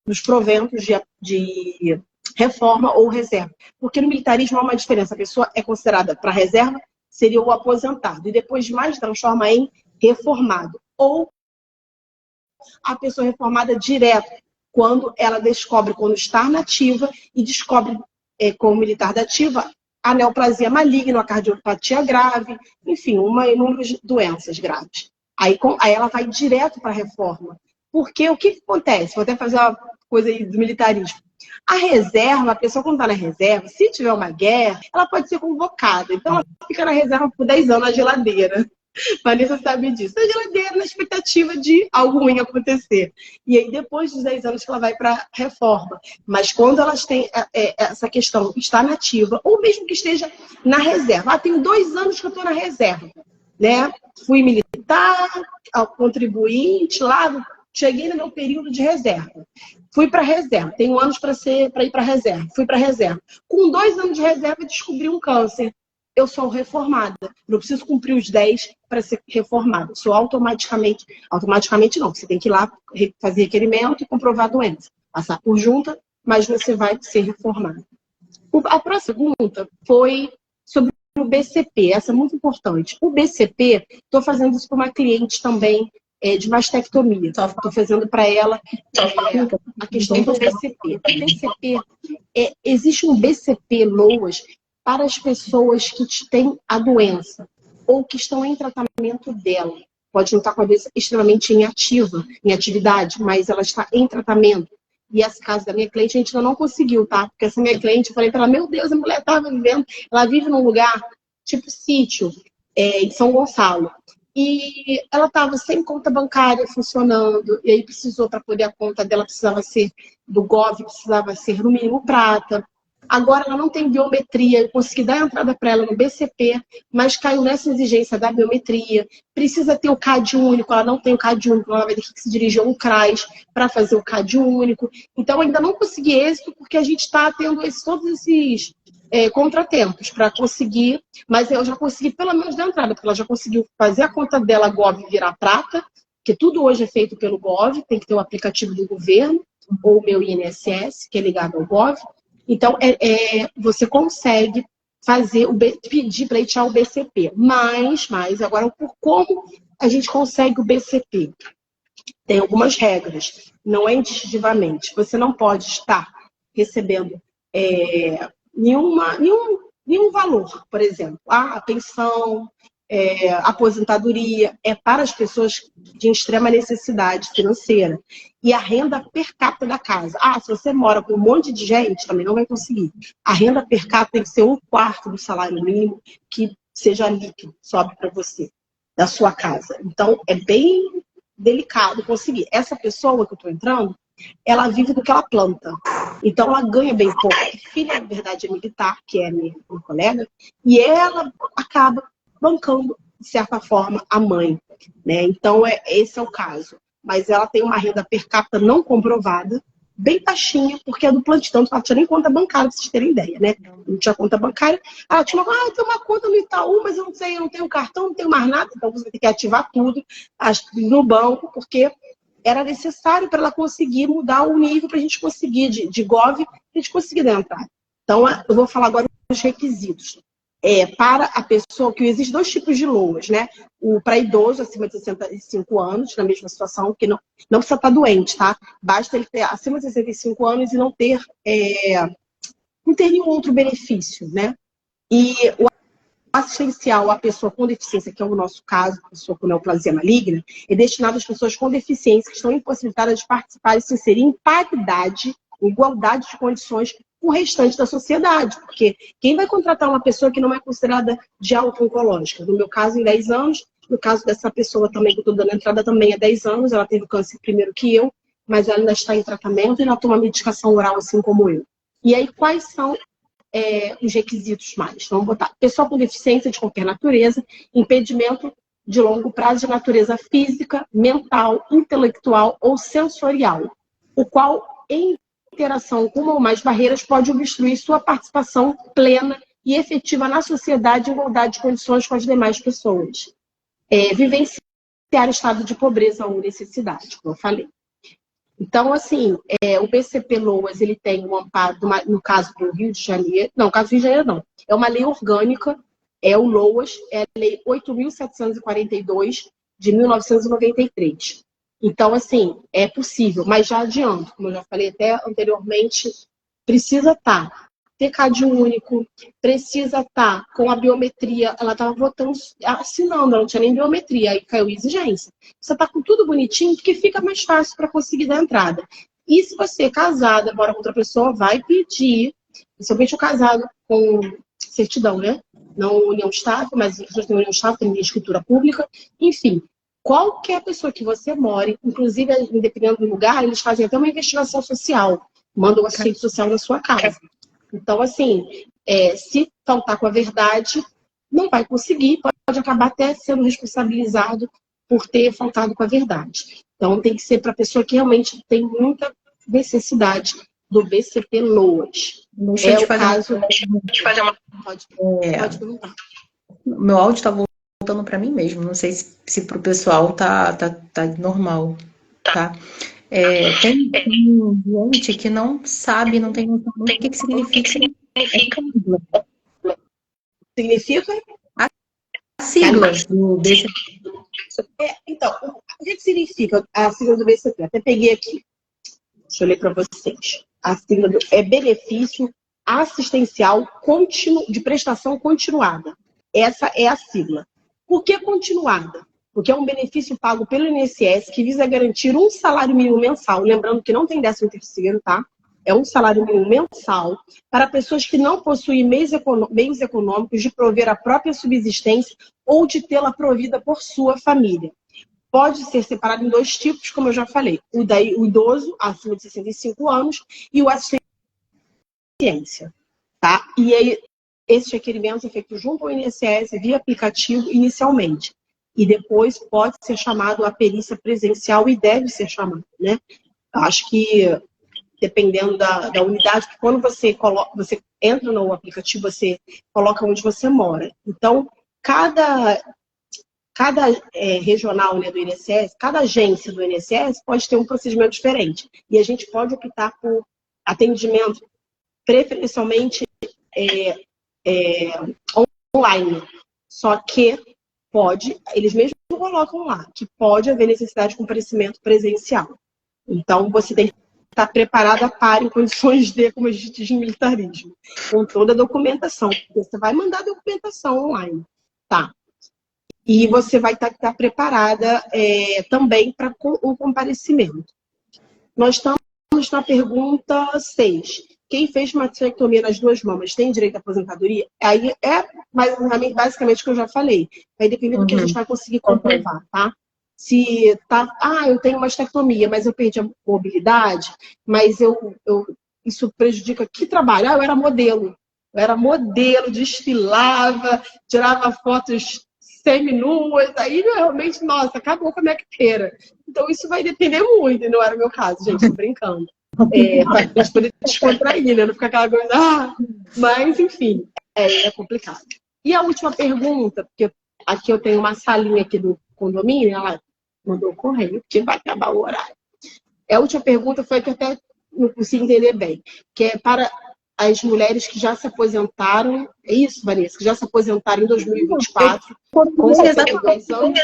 dos proventos de reforma ou reserva. Porque no militarismo há uma diferença. A pessoa é considerada para reserva, seria o aposentado. E depois de mais, transforma em reformado. Ou a pessoa reformada direto, quando ela descobre, quando está na ativa, e descobre, como militar da ativa, a neoplasia maligna, a cardiopatia grave, enfim, inúmeras doenças graves. Aí ela vai direto para a reforma. Porque o que acontece? Vou até fazer uma coisa aí do militarismo. A reserva, a pessoa quando está na reserva, se tiver uma guerra, ela pode ser convocada. Então ela fica na reserva por 10 anos na geladeira. Vanessa sabe disso. Na geladeira, na expectativa de algo ruim acontecer. E aí, depois dos 10 anos que ela vai para a reforma. Mas quando elas têm essa questão, está nativa, ou mesmo que esteja na reserva. Tenho 2 anos que eu estou na reserva. Né? Fui militar, contribuinte, lá, cheguei no meu período de reserva. Fui para a reserva. Tenho anos para ir para a reserva. Fui para a reserva. Com 2 anos de reserva, descobri um câncer. Eu sou reformada. Não preciso cumprir os 10 para ser reformada. Sou automaticamente não. Você tem que ir lá fazer requerimento e comprovar a doença. Passar por junta, mas você vai ser reformada. A próxima pergunta foi sobre o BCP. Essa é muito importante. O BCP, estou fazendo isso para uma cliente também de mastectomia. Estou fazendo para ela a questão do BCP. O BCP, existe um BCP LOAS para as pessoas que têm a doença ou que estão em tratamento dela. Pode não estar com a doença extremamente em atividade, mas ela está em tratamento. E esse caso da minha cliente, a gente ainda não conseguiu, tá? Porque essa minha cliente, eu falei para ela, meu Deus, a mulher estava vivendo, ela vive num lugar tipo sítio, em São Gonçalo. E ela estava sem conta bancária funcionando, e aí precisou, para poder a conta dela, precisava ser do Gov, precisava ser no mínimo prata. Agora ela não tem biometria, eu consegui dar a entrada para ela no BCP, mas caiu nessa exigência da biometria. Precisa ter o CAD único, ela não tem o CAD único, ela vai ter que se dirigir a um CRAS para fazer o CAD único. Então ainda não consegui êxito, porque a gente está tendo todos esses contratempos para conseguir, mas eu já consegui pelo menos dar entrada, porque ela já conseguiu fazer a conta dela Gov virar prata, que tudo hoje é feito pelo Gov, tem que ter o aplicativo do governo, ou o meu INSS, que é ligado ao Gov. Então, você consegue pedir para pleitear o BCP. Mas, agora, por como a gente consegue o BCP? Tem algumas regras. Não é instintivamente. Você não pode estar recebendo nenhum valor, por exemplo. A pensão, aposentadoria, é para as pessoas de extrema necessidade financeira. E a renda per capita da casa. Se você mora com um monte de gente, também não vai conseguir. A renda per capita tem que ser 1/4 do salário mínimo que seja líquido, sobe para você, da sua casa. Então, é bem delicado conseguir. Essa pessoa que eu estou entrando, ela vive do que ela planta. Então, ela ganha bem pouco. A filha, na verdade, é militar, que é minha colega, e ela acaba bancando, de certa forma, a mãe. Né? Então, esse é o caso. Mas ela tem uma renda per capita não comprovada, bem baixinha, porque é do plantão, não tinha nem conta bancária, pra vocês terem ideia, né? Não tinha conta bancária. Ela tinha tem uma conta no Itaú, mas eu não sei, eu não tenho cartão, não tenho mais nada, então você vai ter que ativar tudo no banco, porque era necessário para ela conseguir mudar o nível para a gente conseguir, de Gov, para a gente conseguir dar entrada. Então, eu vou falar agora os requisitos. Para a pessoa, que existe 2 tipos de LOAS, né? O para idoso acima de 65 anos, na mesma situação, que não precisa estar doente, tá? Basta ele ter acima de 65 anos e não ter nenhum outro benefício, né? E o assistencial à pessoa com deficiência, que é o nosso caso, pessoa com neoplasia maligna, é destinado às pessoas com deficiência que estão impossibilitadas de participar e se inserir em paridade, em igualdade de condições com o restante da sociedade. Porque quem vai contratar uma pessoa que não é considerada de alta oncológica? No meu caso, em 10 anos, no caso dessa pessoa também, que eu estou dando entrada, também é 10 anos, ela teve câncer primeiro que eu, mas ela ainda está em tratamento e ainda toma medicação oral, assim como eu. E aí, quais são os requisitos mais? Vamos botar pessoa com deficiência de qualquer natureza, impedimento de longo prazo de natureza física, mental, intelectual ou sensorial, o qual, em interação com uma ou mais barreiras, pode obstruir sua participação plena e efetiva na sociedade em igualdade de condições com as demais pessoas. Vivenciar estado de pobreza ou necessidade, como eu falei. Então, assim, o BCP-LOAS, ele tem um amparo, no caso do Rio de Janeiro, não, no caso do Rio de Janeiro não, é uma lei orgânica, é o LOAS, é a lei 8.742 de 1993. Então, assim, é possível, mas já adianto, como eu já falei até anteriormente, precisa ter CAD único, precisa estar com a biometria, ela estava votando, assinando, ela não tinha nem biometria, aí caiu exigência. Você está com tudo bonitinho, porque fica mais fácil para conseguir dar entrada. E se você é casada, mora com outra pessoa, vai pedir, principalmente o casado com certidão, né? Não união estável, mas as pessoas têm união estável, tem escritura pública, enfim. Qualquer pessoa que você more, inclusive, dependendo do lugar, eles fazem até uma investigação social, mandam o assistente social na sua casa. Então, assim, se faltar com a verdade, não vai conseguir, pode acabar até sendo responsabilizado por ter faltado com a verdade. Então, tem que ser para a pessoa que realmente tem muita necessidade do BCP-LOAS. Deixa eu te fazer uma... Pode perguntar. Meu áudio está voltando para mim mesmo. Não sei se para o pessoal tá normal, tá? Tem gente que não sabe, não tem noção do que significa. Significa? A sigla do BCP. Então, o que significa a sigla do BCP? Até peguei aqui. Deixa eu ler para vocês. A sigla é benefício assistencial de prestação continuada. Essa é a sigla. Por que continuada? Porque é um benefício pago pelo INSS que visa garantir um salário mínimo mensal. Lembrando que não tem 13º, tá? É um salário mínimo mensal para pessoas que não possuem meios econômicos de prover a própria subsistência ou de tê-la provida por sua família. Pode ser separado em 2 tipos, como eu já falei. O idoso, acima de 65 anos, e o assistência. Tá? E aí, esse requerimento é feito junto ao INSS, via aplicativo, inicialmente. E depois pode ser chamado a perícia presencial e deve ser chamado, né? Acho que, dependendo da unidade, porque quando você entra no aplicativo, você coloca onde você mora. Então, cada regional, né, do INSS, cada agência do INSS pode ter um procedimento diferente. E a gente pode optar por atendimento preferencialmente online. Só que eles mesmos colocam lá, que pode haver necessidade de comparecimento presencial. Então, você tem que estar preparada para em condições de, como a gente diz, militarismo, com toda a documentação. Você vai mandar a documentação online, tá? E você vai estar preparada também para um comparecimento. Nós estamos na pergunta 6. Quem fez mastectomia nas 2 mamas tem direito à aposentadoria? Aí basicamente o que eu já falei. Vai depender do que a gente vai conseguir comprovar, tá? Se eu tenho mastectomia, mas eu perdi a mobilidade, mas isso prejudica que trabalho? Eu era modelo. Desfilava, tirava fotos semi-nuas, aí realmente, nossa, acabou com a minha carreira. Então isso vai depender muito, e não era o meu caso, gente, tô brincando. Pra poder descontrair, né? Não ficar aquela coisa, mas enfim, é complicado. E a última pergunta, porque aqui eu tenho uma salinha aqui do condomínio, ela mandou correio, porque vai acabar o horário. A última pergunta foi que eu até não consigo entender bem, que é para as mulheres que já se aposentaram, é isso, Vanessa? Que já se aposentaram em 2024, com 62 anos,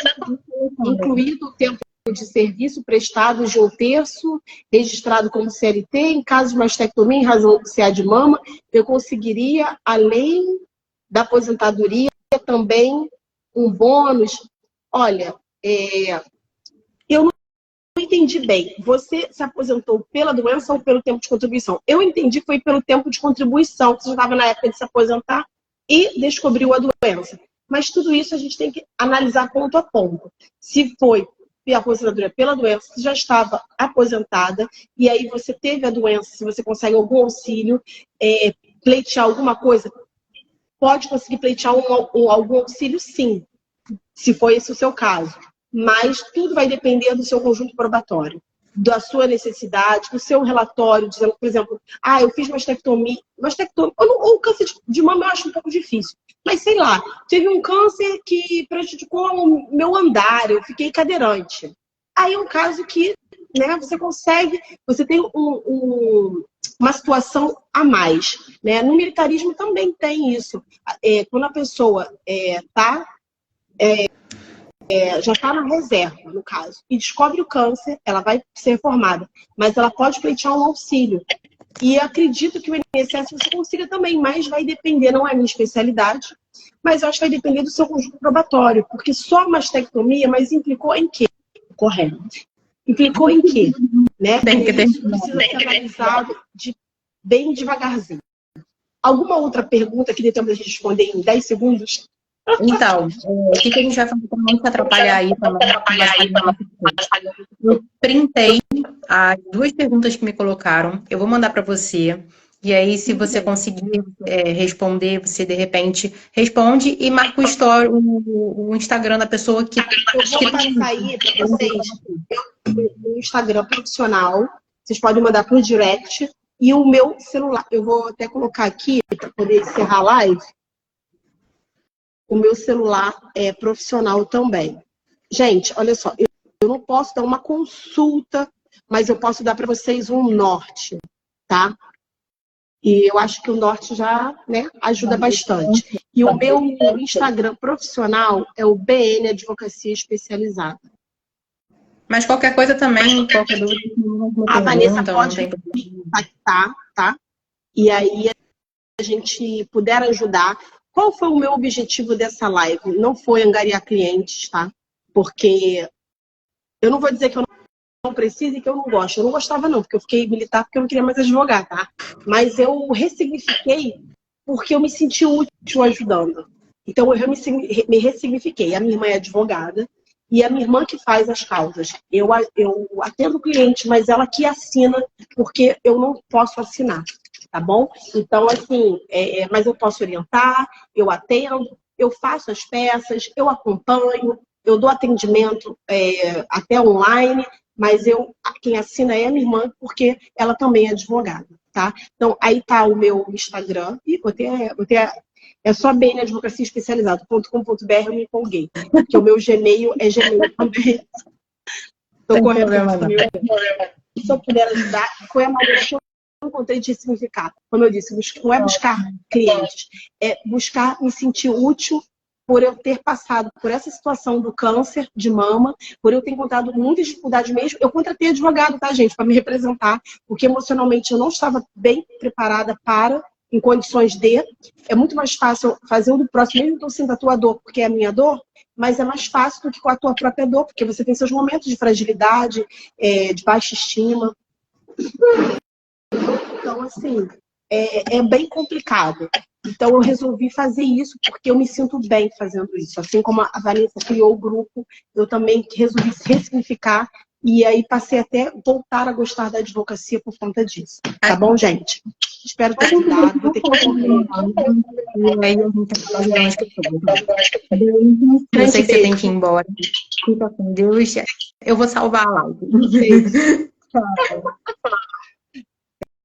incluído o tempo de serviço prestado de 1/3, registrado como CLT, em caso de mastectomia em razão do CA de mama, eu conseguiria, além da aposentadoria, também um bônus. Olha, eu não entendi bem. Você se aposentou pela doença ou pelo tempo de contribuição? Eu entendi que foi pelo tempo de contribuição, que você já estava na época de se aposentar e descobriu a doença. Mas tudo isso a gente tem que analisar ponto a ponto. Se foi a aposentadoria pela doença, você já estava aposentada, e aí você teve a doença, se você consegue algum auxílio, pleitear alguma coisa, pode conseguir pleitear algum auxílio, sim, se for esse o seu caso. Mas tudo vai depender do seu conjunto probatório, da sua necessidade, do seu relatório, dizendo, por exemplo, eu fiz mastectomia, ou câncer de mama eu acho um pouco difícil, mas sei lá, teve um câncer que prejudicou o meu andar, eu fiquei cadeirante. Aí é um caso que, né, você consegue, você tem uma situação a mais, né? No militarismo também tem isso. Quando a pessoa já está na reserva, no caso, e descobre o câncer, ela vai ser reformada, mas ela pode pleitear um auxílio. E acredito que o INSS você consiga também, mas vai depender, não é a minha especialidade, mas eu acho que vai depender do seu conjunto probatório, porque só mastectomia, mas implicou em quê? Correto. Implicou em quê? Né? Isso precisa ser analisado bem devagarzinho. Alguma outra pergunta que dê tempo de responder em 10 segundos? Então, o que a gente vai fazer para não se atrapalhar aí também? Eu printei as 2 perguntas que me colocaram, eu vou mandar para você. E aí, se você conseguir responder, você de repente responde e marca o Instagram da pessoa que... Eu vou passar aí para vocês o Instagram profissional. Vocês podem mandar para o direct. E o meu celular, eu vou até colocar aqui para poder encerrar a live. O meu celular é profissional também. Gente, olha só, eu não posso dar uma consulta, mas eu posso dar para vocês um norte, tá? E eu acho que o norte já, né, ajuda bastante. E o meu Instagram profissional é o BN Advocacia Especializada. Mas qualquer coisa também, qualquer dúvida, a Vanessa pode contactar, tá? E aí a gente puder ajudar. Qual foi o meu objetivo dessa live? Não foi angariar clientes, tá? Porque eu não vou dizer que eu não preciso e que eu não gosto. Eu não gostava não, porque eu fiquei militar porque eu não queria mais advogar, tá? Mas eu ressignifiquei porque eu me senti útil ajudando. Então eu me ressignifiquei. A minha irmã é advogada e a minha irmã que faz as causas. Eu atendo o cliente, mas ela que assina porque eu não posso assinar. Tá bom? Então, assim, mas eu posso orientar, eu atendo, eu faço as peças, eu acompanho, eu dou atendimento até online, mas quem assina é a minha irmã, porque ela também é advogada, tá? Então, aí tá o meu Instagram, e é só bem na advocacia especializada.com.br, eu me empolguei, porque o meu Gmail é Gmail também. Tô correndo. Se eu puder ajudar, foi a maneira que eu encontrei de significado. Como eu disse, não é buscar clientes, é buscar me sentir útil por eu ter passado por essa situação do câncer de mama, por eu ter encontrado muitas dificuldades mesmo. Eu contratei advogado, tá, gente, para me representar, porque emocionalmente eu não estava bem preparada em condições de. É muito mais fácil fazer o do próximo, mesmo que eu sinta a tua dor, porque é a minha dor, mas é mais fácil do que com a tua própria dor, porque você tem seus momentos de fragilidade, de baixa estima. Então, assim, é bem complicado. Então, eu resolvi fazer isso porque eu me sinto bem fazendo isso. Assim como a Vanessa criou o grupo, eu também resolvi ressignificar e aí passei até voltar a gostar da advocacia por conta disso. Tá bom, gente? Espero ter ajudado. Vou ter que correr. E aí, eu sei que você tem que ir embora. Fica com Deus. Eu vou salvar a live. Tchau.